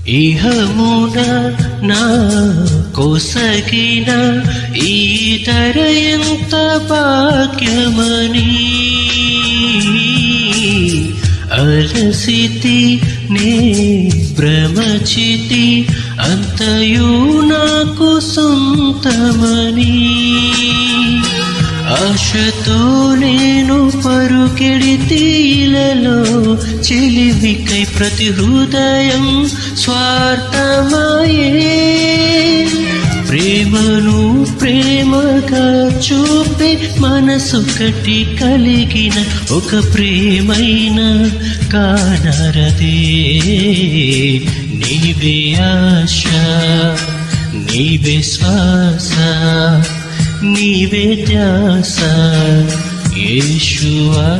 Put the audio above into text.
ఇహమున నా కొసగిన ఈ ధర ఎంత భాగ్యమని అలసితి నే భ్రమచితి అంతయు నాకు సొంతమని ఆశతో నేను పరుకెడితీలలో చెలివికై ప్రతి హృదయం స్వార్థమయే ప్రేమను ప్రేమగా చూపే మనసొకటి కలిగిన ఒక ప్రేమైన కానరదే నీవే ఆశ నీవే శ్వాస నీవే ధ్యాస యేషువా